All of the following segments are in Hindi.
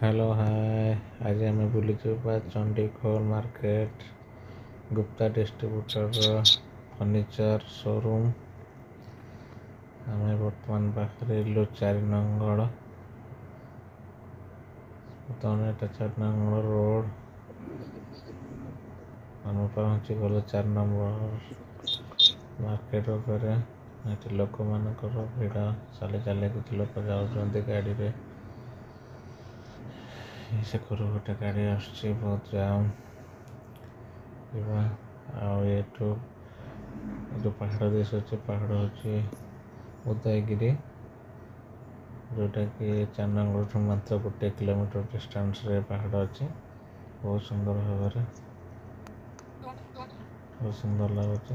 Hello hi. आज आम बुली Chandikhol market Gupta distributor furniture showroom. आम बर्तमान पाखे 4 नंगल बर्तमान एटा 4 नंगल रोड आम पहुँची गल 4 नंबर मार्केट उपरे। ये लोक मान भिड़ चली चली कि लोक जाऊँ गाड़ी रे से गोटे गाड़ी आसुची बहुत जाम आठू जो पहाड़ दिशुचे पहाड़ हूँ उदयगिरी जोटा कि 4 नंबर मात्र 1 किलोमीटर डिस्टेंस रे पहाड़ अच्छी बहुत सुंदर भाव बहुत सुंदर लगुच।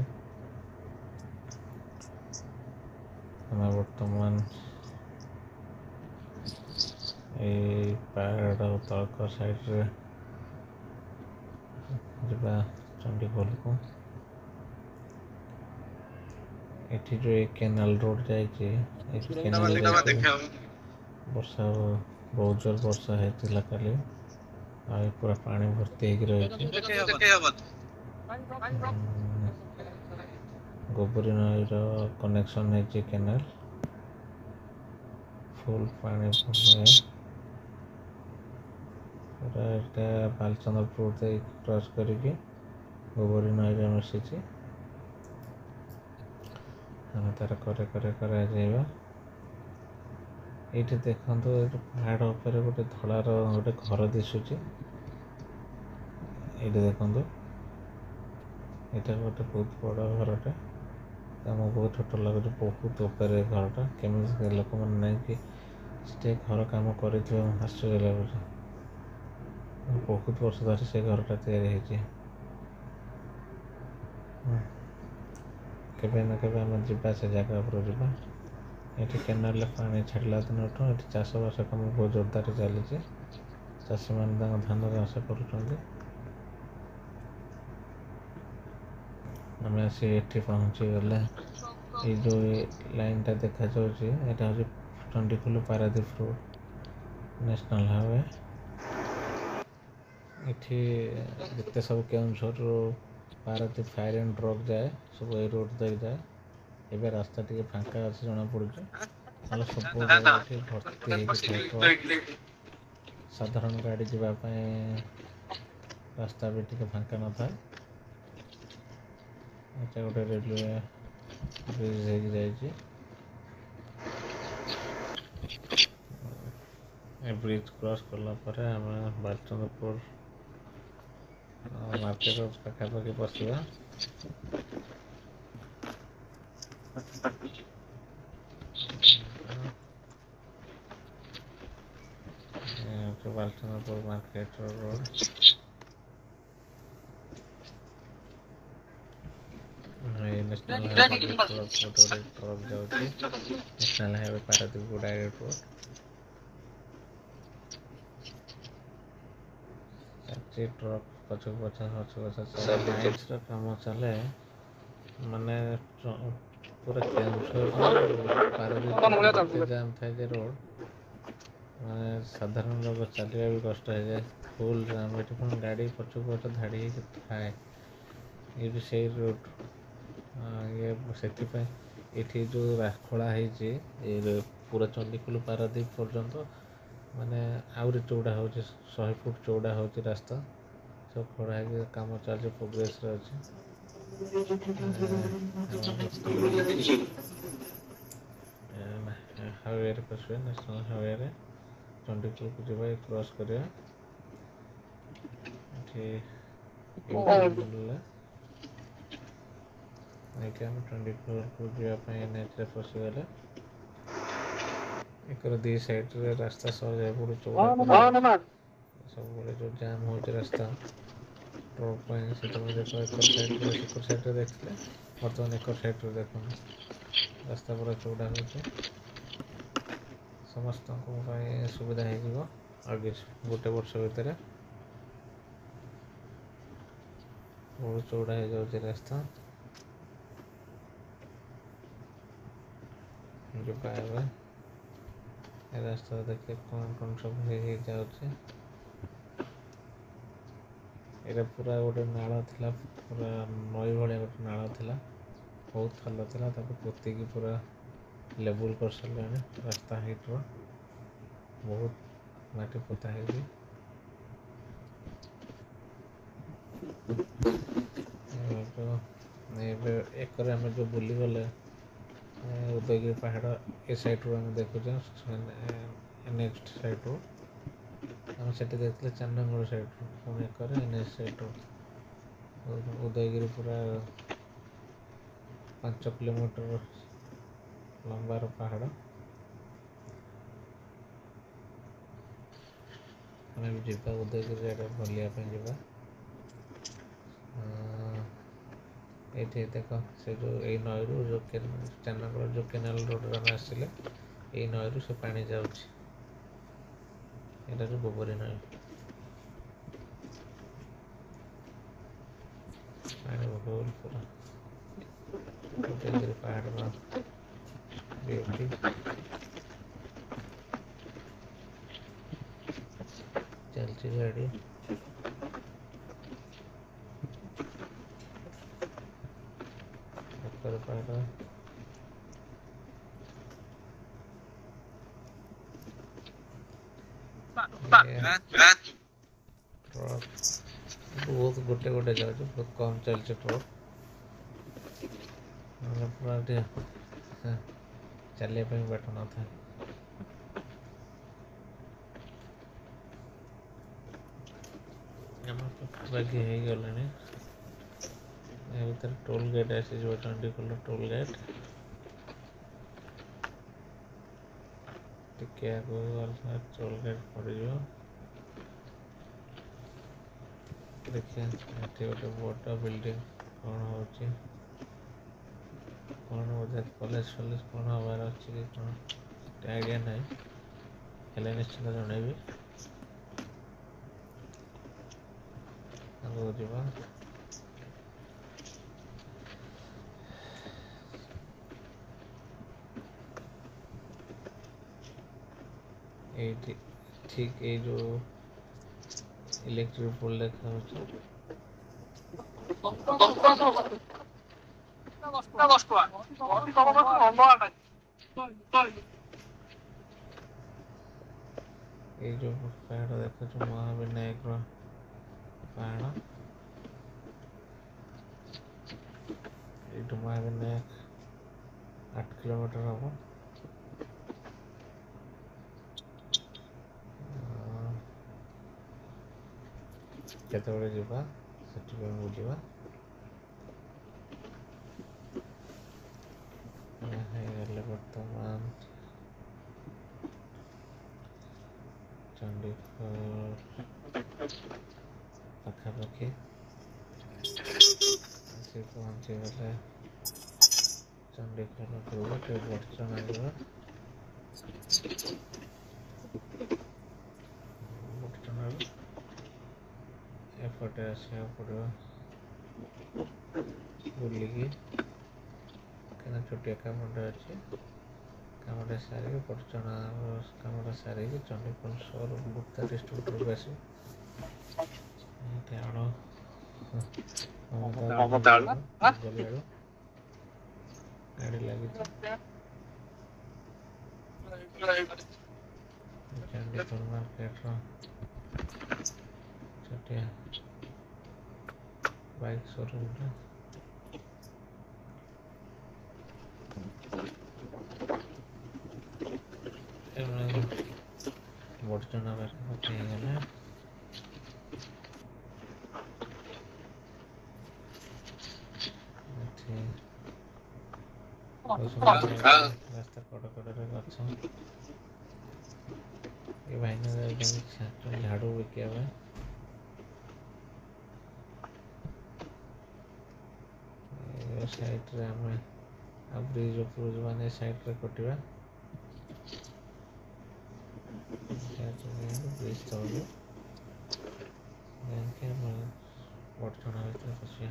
बर्तमान ये पहाड़ तक साइड रे जा चंडीखोल को एठी जो एक केनाल रोड जाइए वर्षा बहुत जोर वर्षा होता काली पूरा पानी भर्ती हो गोबरी नई कनेक्शन है केनाल फुल पानी पूरा बालचंद्रपुर क्रॉस करके गोबरी नई मिशी आम तार करे करे करे जाइबा। ये देखो पहाड़ उपर गोटे धलार गोटे घर दिशुची ये देखो यहाँ गोटे बहुत बड़ घरटे आमको बहुत छोट लगुच बहुत उपर घरटा केमी लोक मैंने नहीं कि घर कम कर आश्चर्य लगुच बहुत वर्ष धरी से घरटा या केबे ना केबे आम जा से जगह पर जा ये केनाल पानी छाड़ा दिन ये चाष बास कम बहुत जोरदार चली चाषी मैंने धान चाष कर आम आसी पहुँची गले ये जो लाइन टा देखा यहाँ हूँ Chandikhol Paradip road national highway ये सब Keonjhar Paradip fire and drug जाए सब ये रोड देख जाए एवं रास्ता टे फांका अच्छे जना पड़े ना सब भर्ती साधारण गाड़ी जावाई रास्ता भी टे फांका न था। अच्छा गोटे रेलवे ब्रिज ब्रिज क्रॉस कला आम बालचंद्रपुर मार्केट पाखापाखि पशिया Balachandrapur market road national highway truck जाऊँगी नेशनल हाईवे पारादीप को डायरेक्ट रोड ट्रक पछक पछक कम चले माने पूरा पारादीप जाम थे रोड माने साधारण लोग चलवा भी कष्ट हो जाए फुल जाम ये गाड़ी पछक पछ धाड़ी थाए ये भी से रोड ये से जो खोला है पूरा चंडीखोल पारादीप पर्यंत माने आउरी चौड़ा हो 100 फुट चौड़ा हो रास्ता सब खोड़ा है कम चलते प्रोग्रेस हाईवे पशे नेशनल हाईवे चंडीखोल को जब क्रॉस करा चंडीखोल को जावाई एनएच पशिगले एक दी साइड रे रास्ता सह पड़े चौड़ा सब जो जाम हो रास्ता ट्रक से साइड देखते बर्तमान एक साइड देख रास्ता पूरा चौड़ा हो समस्त सुविधा हो आगे गोटे वर्ष भितर बहुत चौड़ा हो जाए रास्ता जो पाए ए रास्ता देखिए कौन सब हे जाउछे। एटा पूरा गोटे नाଳ थिला, पूरा नई भलिया गोटे नाଳ थिला, बहुत खाल थिला, ताको पोतिकी पूरा लेवल कर सारे रास्ता हाइट रो बहुत माटी पोता है। एक आम जो बुली गले उदयगिरी पहाड़ ए साइड रू आम देखुचे नेक्स्ट साइड रू आम से देखते चांदंगड़ साइड रू पुणी एक नेक्स्ट साइड रू उदयगिरी पूरा 5 किलोमीटर लंबार पहाड़। आम भी जा उदयगिरी आड़े बुलिया जा। ये देख से जो ये नई रू जो चांदनगड़ जो केनाल रोड आम आसले ये नई रू से पानी जाऊँच जो गोबरी नई पानी भूल पूरा उदयगिरी पहाड़ ब्यूटी। चलती गाड़ी पहाड़ ट्रक बहुत गोटे गोटे जाऊँ बहुत कम चलছে ट्रक पूरा चलिए बाट न था। बाकी हो गले भर टोल गेट आसी चंडीखोल टोल गेट टिके टोल गेट पड़ देखिए गोटे बड़ बिल्डिंग कौन हो कौन बोधे कॉलेज फॉलेज कौन हबार अच्छी कि कौन आइडिया नहीं हेल्ले निश्चित जनइबी आगे जावा। ठीक ये जो इलेक्ट्रिक पोल देखा ये जो पहाड़ देखा महाविनायक पहाड़ ये महाविनायक 8 किलोमीटर हम केतबे जावा से बुझा बर्तमान चंडीखोल पाखापाखि पहुँची गले चंडीखोल बर्चना जावा बर्चना एपटे आसा पड़ो बुलिकी क्या छोटिया कामटे अच्छे कामटा सारे बर्चना कामटा सारे चंडीखोल सहर गुप्ता डिस्ट्रिक्ट को आस गाड़ी लगी चंडीखोल मार्केट छोटिया बाइक शोरूम बर्चना गला रास्ता कड़े गच ये भाईना झाड़ू बिका साइड रे आम ब्रिज उपरूज माने साइड रे कटिवा ब्रिज तलू बर्चना भर पशिया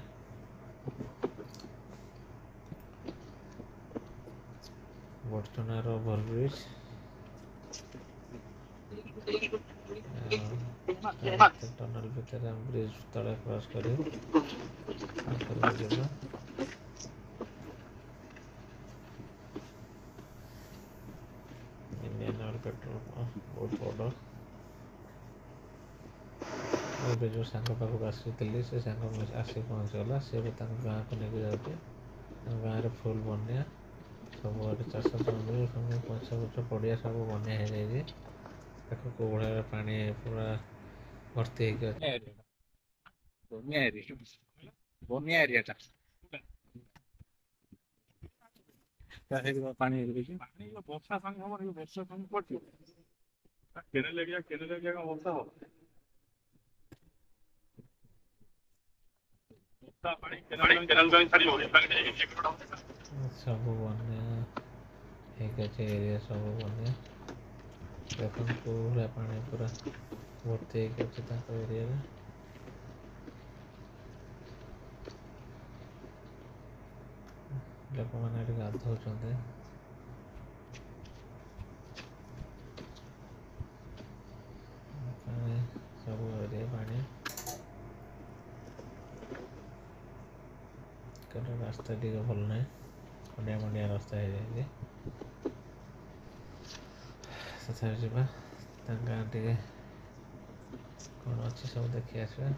बर्चनार ओभर ब्रिज ଟନଲ ଭିତରେ ବ୍ରିଜ ତଳେ କ୍ରସ୍ କରି ଉପରକୁ ଯିବା। ଇଣ୍ଡିଆନ ଅଏଲ ପେଟ୍ରୋଲ ବହୁତ ବଡ଼। ଏବେ ଯେଉଁ ସାଙ୍ଗ ପାଖକୁ ଆସିଥିଲି ସେ ସାଙ୍ଗ ଆସି ପହଞ୍ଚିଗଲା। ସେ ଏବେ ତାଙ୍କ ଗାଁକୁ ନେଇକି ଯାଉଛି। ତାଙ୍କ ଗାଁରେ ଫୁଲ୍ ବନ୍ୟା, ସବୁଆଡ଼େ ଚାଷ ଜମି ଫମି ପଛ ପଡ଼ିଆ ସବୁ ବନ୍ୟା ହେଇଯାଇଛି। ତାକୁ କେଉଁ ଭଳିଆ ପାଣି ପୁରା ଭର୍ତ୍ତି ହେଇକି ଅଛି। ବନ୍ୟା ଏରିଆଟା ପାଣି ବର୍ଷା ପାଣି ହବ, ବର୍ଷା ପାଣି ପଡ଼ିବ କେନାଲ ଏରିଆ ବର୍ଷା ହବ। ସବୁ ବନ୍ୟା ହେଇକି ଅଛି, ଏରିଆ ସବୁ ବନ୍ୟା। ଦେଖନ୍ତୁ କେଉଁ ଭଳିଆ ପାଣି ପୁରା ଭର୍ତ୍ତି ହେଇକି ଅଛି ତାଙ୍କ ଏରିଆରେ। ଲୋକମାନେ ଏଠି ଗାଧଉଛନ୍ତି। ପାଣି ସବୁ ଏରିଆ ପାଣି। କାରଣ ରାସ୍ତା ଟିକେ ଭଲ ନାହିଁ, ଖଣ୍ଡିଆ ମଣ୍ଡିଆ ରାସ୍ତା ହେଇଯାଇଛି। ତଥାପି ଯିବା ତାଙ୍କ ଗାଁ ଟିକେ କ'ଣ ଅଛି ସବୁ ଦେଖି ଆସିବା।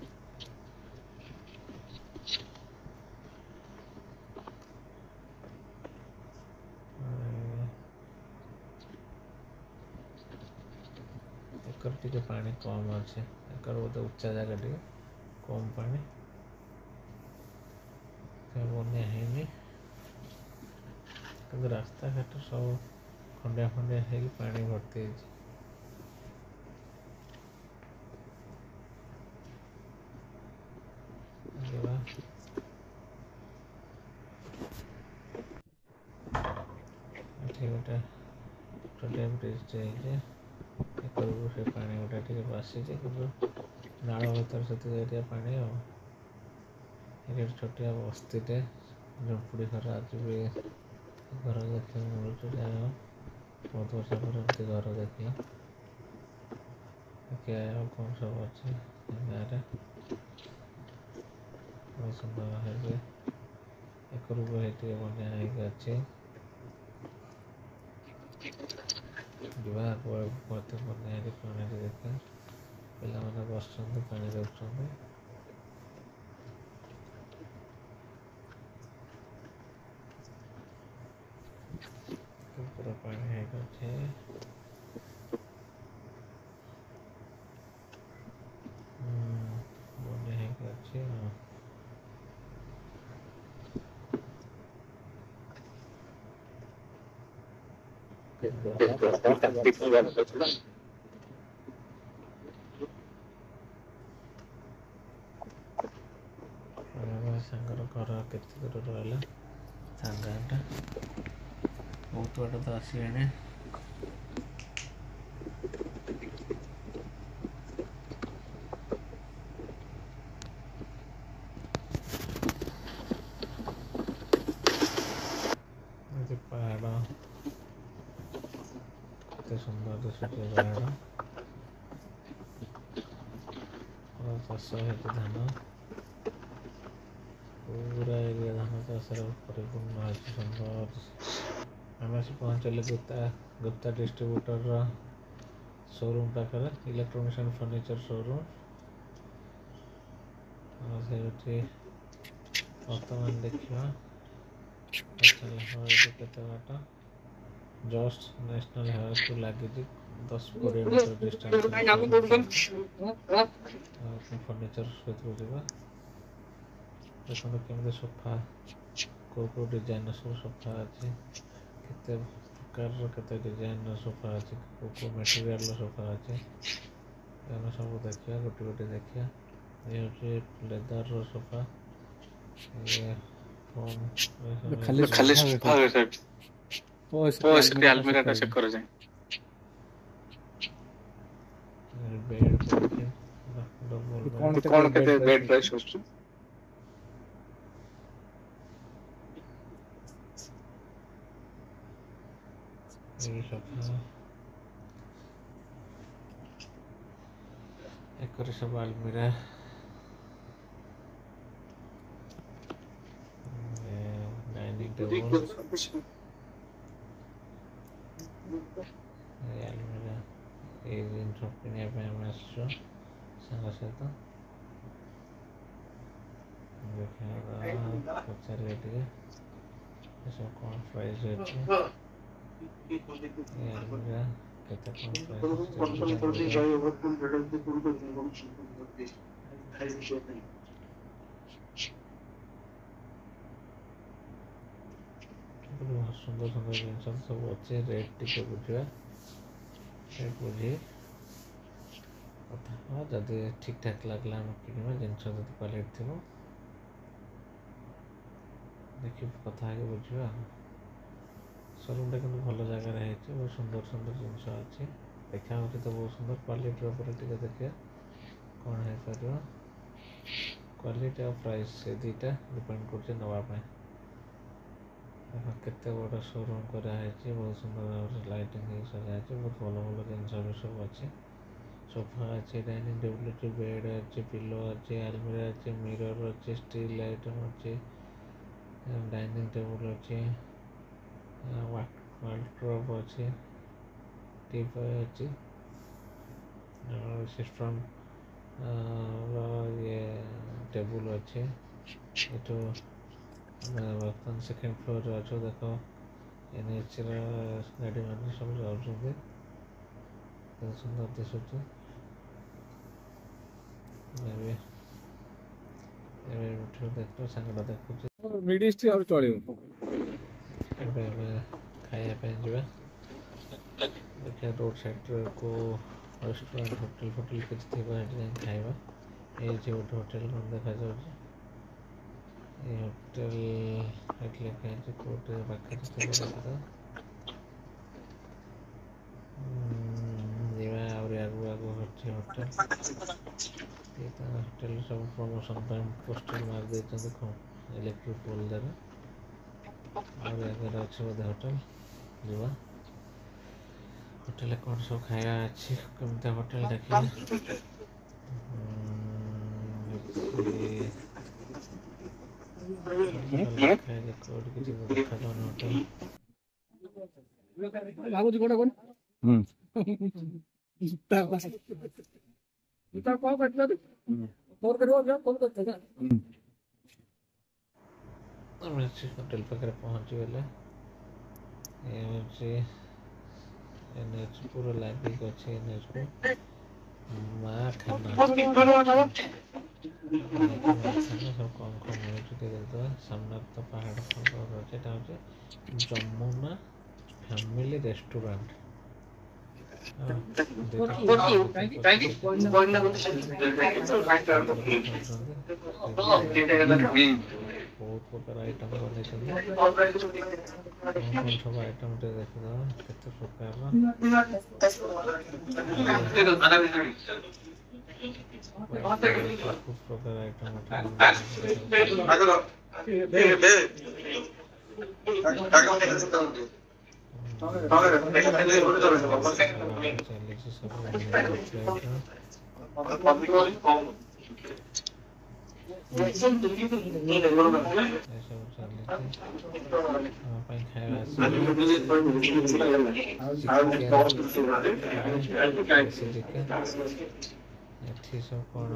ଏକର ଟିକେ ପାଣି କମ୍ ଅଛି, ଏକର ବୋଧେ ଉଚ୍ଚା ଜାଗା, ଟିକେ କମ୍ ପାଣି, ବନ୍ୟା ହେଇନି। କିନ୍ତୁ ରାସ୍ତାଘାଟ ସବୁ ଖଣ୍ଡିଆ ଖଣ୍ଡିଆ ହେଇକି ପାଣି ଭର୍ତ୍ତି ହେଇଛି। ଯିବା ଏଠି ଗୋଟେ ଛୋଟିଆ ବ୍ରିଜଟେ ହେଇଛି। ଏକରକୁ ସେ ପାଣି ଗୁଡ଼ା ଟିକେ ବାସିଛି, କିନ୍ତୁ ନାଳ ଭିତରେ ସେତିକି ଏରିଆ ପାଣି। ଆଉ ଏଠି ଛୋଟିଆ ବସ୍ତିଟେ, ଝୁମ୍ପୁଡ଼ି ଘର ଆଜି ବି ଘର ଦେଖିବାକୁ ମିଳୁଛି। ଯାହା ବହୁତ ବର୍ଷ ପରେ ଏମିତି ଘର ଦେଖିଲା। ଦେଖିବା ଆଉ କ'ଣ ସବୁ ଅଛି ଗାଁରେ। ବହୁତ ସୁନ୍ଦର ହେଇଛି। ଏକରକୁ ଟିକେ ବନ୍ୟା ହେଇକି ଅଛି। ଯିବା ମତେ ବନ୍ୟା ହେଇକି ପାଣି ଦେଖିବା। ପିଲାମାନେ ବସୁଛନ୍ତି, ପାଣି ଦେଖୁଛନ୍ତି। ପୁରା ପାଣି ହେଇକି ଅଛି। ବନ୍ୟା ହେଇକି ଅଛି। ସାଙ୍ଗର ଘର କେତେ ଦୂର ରହିଲା, ତାଙ୍କ ଗାଁଟା ବହୁତ ବାଟ ତ ଆସିଲେଣି। ପାହାଡ଼ କେତେ ସୁନ୍ଦର ଦିଶୁଛି। ପାହାଡ଼ ଚାଷ ହେଇଛି, ଧାନ ପୁରା ଏରିଆ ଧାନ ଚାଷରେ ପରିପୂର୍ଣ୍ଣ ଅଛି। ସୁନ୍ଦର। ଆମେ ଆସି ପହଞ୍ଚିଲେ ଗୁପ୍ତା ଡିଷ୍ଟ୍ରିବ୍ୟୁଟରର ଶୋରୁମ୍ ପାଖରେ, ଇଲେକ୍ଟ୍ରୋନିକ୍ସ ଆଣ୍ଡ ଫର୍ଣ୍ଣିଚର ଶୋରୁମ୍। ସେଇଠି ବର୍ତ୍ତମାନ ଦେଖିବା କେତେ ବାଟ। ଜଷ୍ଟ ନ୍ୟାସନାଲ୍ ହାଇୱେକୁ ଲାଗିଛି, 10-20 ମିଟର ଡିଷ୍ଟାନ୍ସ। ଫର୍ଣ୍ଣିଚର ଭିତରକୁ ଯିବା। ଦେଖନ୍ତୁ କେମିତି ସୋଫା, କେଉଁ ଡିଜାଇନର ସବୁ ସୋଫା ଅଛି, କେତେ ପ୍ରକାରର କେତେ ଡିଜାଇନର ସୋଫା ଅଛି, କେଉଁ ମେଟେରିଆଲର ସୋଫା ଅଛି। ଆମେ ସବୁ ଦେଖିବା, ଗୋଟି ଗୋଟି ଦେଖିବା। ଇଏ ହେଉଛି ଲେଦରର ସୋଫା। ଇଏ ଖାଲି ସୋଫା ସେଠି ଆଲମିରାଟା ଚେକ୍ କରାଯାଏ। ବେଡ୍ ପଡ଼ିଛି, କ'ଣ କେତେ ବେଡ୍ ପ୍ରାଇସ୍ ଆସୁଛି? ଏଇ ସୋଫା एकरे सब अलमीरा डाइनिंग टेबल अलमीरा ये जिन सब किनिया पे हम आसଛୁ संग सहित देखा पचारे टिके सब कौन प्राइस अछि ये अलमीरा केते कौन प्राइस बहुत सुंदर सुंदर जिन सब अच्छे रेट टिके बुझा रेट बुझी कथा जदि ठीक ठाक लगला हम किनिबा जिनस जदि क्वालिटी थिबो देखि कथा आगे बुझा शोरूम किंतु भल जगह रही बहुत सुंदर सुंदर जिनस अच्छी देखा हो तो बहुत सुंदर क्वालिटी ऊपर टिके देखिए कौन है पार क्वालिटी और प्राइस से दुईटा डिपेंड कर नापी केते बड़ा शोरूम कराई बहुत सुंदर लाइटिंग सजाई बहुत भल भल जिन भी सब अच्छे सोफा अच्छे डाइनिंग टेबल अच्छे बेड अच्छे पिलो अच्छे अलमीरा अच्छे मिरर अच्छे स्टील आइटम अच्छे डाइनिंग टेबल अच्छे वार्डरोब अच्छे टीपॉय अच्छे सिस्टम ये टेबल अच्छे ये बर्तमान सेकेंड फ्लोर अच्छो देख एनएच गाड़ी मैंने सब जाऊँ सुंदर दिशुच देख सांगटा देखुच खायापी जा देखिए रोड साइड को रेस्टोरेंट होटेल फोटेल किसी थी खाଇବା ये गोटे होटेल देखा जाऊँगी ये होटेल लिखा कोटे पाखे आगु आगु होटेल होटेल सब प्रमोशन पोस्टर मार देख इलेक्ट्रिक पोल द्वारा और आगे अच्छे बोधे होटेल जीवा होटेल कौन सब खाया अच्छी कमी होटेल देखिए होटेल पाखे पहुँची गले एनएच पूरा लाइक अच्छे एनएच को माँ खाना सब कम कम मिलता सामने तो पहाड़ अच्छे जमुना फैमिली रेस्टोरेंट बहुत प्रकार आइटम बन सब आइटम देखिए केते प्रकार प्रकार सब कौन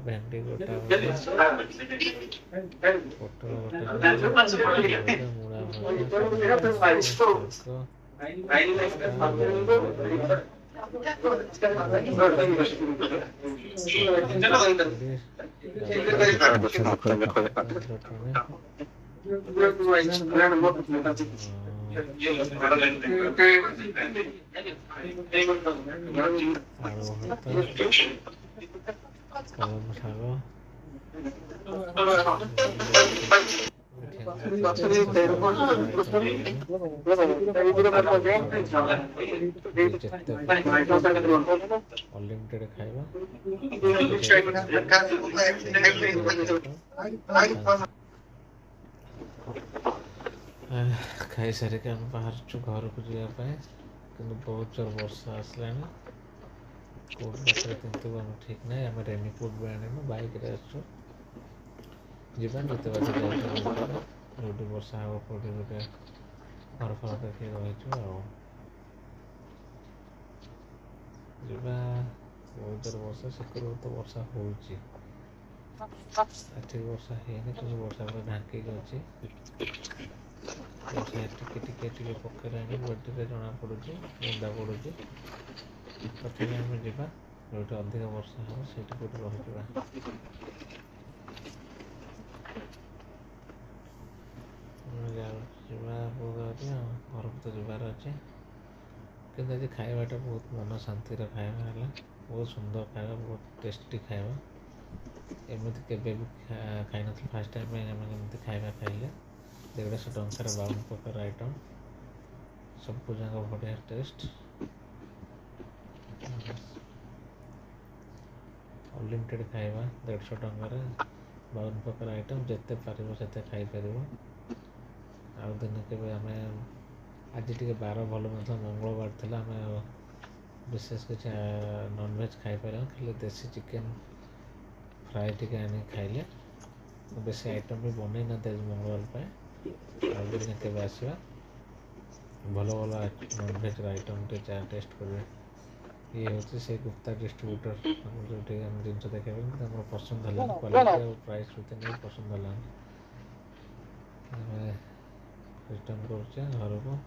भेंडी गोटा ଅନଲିମିଟେଡ୍ ଖାଇବା ଖାଇସାରିକି ଆମେ ବାହାରୁଛୁ ଘରକୁ ଯିବା ପାଇଁ, କିନ୍ତୁ ବହୁତ ଜୋର ବର୍ଷା ଆସିଲାଣି। କୋଉଠି ବାଟରେ ତିନ୍ତିବୁ ଆମେ ଠିକ୍ ନାହିଁ। ଆମେ ରେନିକୋଟ୍ ବି ଆଣିନୁ, ବାଇକ୍ରେ ଆସୁଛୁ। ଯିବା ଯେତେ ବାଟ ଯାଇପାରିବା, ଯୋଉଠି ବର୍ଷା ହେବ କେଉଁଠି ଗୋଟେ ଘର ଫର ଦେଖିକି ରହିଛୁ ଆଉ ଯିବା। ବହୁତ ଜୋର ବର୍ଷା, ସେକରୁ ତ ବର୍ଷା ହେଉଛି, ଏଠି ବର୍ଷା ହେଇନି କିନ୍ତୁ ବର୍ଷା ପୁରା ଢାଙ୍କିକି ଅଛି। ବର୍ଷା ଟିକେ ଟିକେ ଟିକେ ପକେଇଲାଣି, ବଡ଼ିରେ ଜଣାପଡ଼ୁଛି, ବୁନ୍ଦା ପଡ଼ୁଛି। ତଥାପି ଆମେ ଯିବା, ଯୋଉଠି ଅଧିକ ବର୍ଷା ହେବ ସେଇଠି କୋଉଠି ରହିଯିବା। ଯିବା ଘରକୁ ତ ଯିବାର ଅଛି, କିନ୍ତୁ ଆଜି ଖାଇବାଟା ବହୁତ ମନ ଶାନ୍ତିର ଖାଇବା ହେଲା। ବହୁତ ସୁନ୍ଦର ଖାଇବା, ବହୁତ ଟେଷ୍ଟି ଖାଇବା। ଏମିତି କେବେ ବି ଖାଇନଥିଲି, ଫାର୍ଷ୍ଟ ଟାଇମ୍ ପାଇଁ ଆମେ ଏମିତି ଖାଇବା ଖାଇଲେ। 150 ଟଙ୍କାର 52 ପ୍ରକାର ଆଇଟମ୍, ସବୁ ଯାକ ବଢ଼ିଆ ଟେଷ୍ଟ। ଅନଲିମିଟେଡ୍ ଖାଇବା 150 ଟଙ୍କାରେ 52 ପ୍ରକାର ଆଇଟମ୍, ଯେତେ ପାରିବ ସେତେ ଖାଇପାରିବ। ଆଉ ଦିନ କେବେ ଆମେ, ଆଜି ଟିକେ ବାର ଭଲ ନଥିଲା, ମଙ୍ଗଳବାର ଥିଲା, ଆମେ ବିଶେଷ କିଛି ନନଭେଜ୍ ଖାଇପାରିଲୁନି, ଖାଲି ଦେଶୀ ଚିକେନ୍ ଫ୍ରାଏ ଟିକେ ଆଣିକି ଖାଇଲେ। ବେଶୀ ଆଇଟମ୍ ବି ବନେଇ ନାହାନ୍ତି ଆଜି ମଙ୍ଗଳବାର ପାଇଁ। ଆଉ ଦିନେ କେବେ ଆସିବା, ଭଲ ଭଲ ନନଭେଜ୍ର ଆଇଟମ୍ ଟିକେ ଟେଷ୍ଟ କରିବେ। ଇଏ ହେଉଛି ସେ ଗୁପ୍ତା ଡିଷ୍ଟ୍ରିବ୍ୟୁଟର, ଆମର ଯେଉଁଠି ଆମେ ଜିନିଷ ଦେଖେଇବେ, କିନ୍ତୁ ଆମର ପସନ୍ଦ ହେଲାନି, କ୍ୱାଲିଟି ଆଉ ପ୍ରାଇସ୍ ଭିତରେ ପସନ୍ଦ ହେଲାନି। ଆମେ ରିଟର୍ଣ୍ଣ କରୁଛେ ଘରକୁ।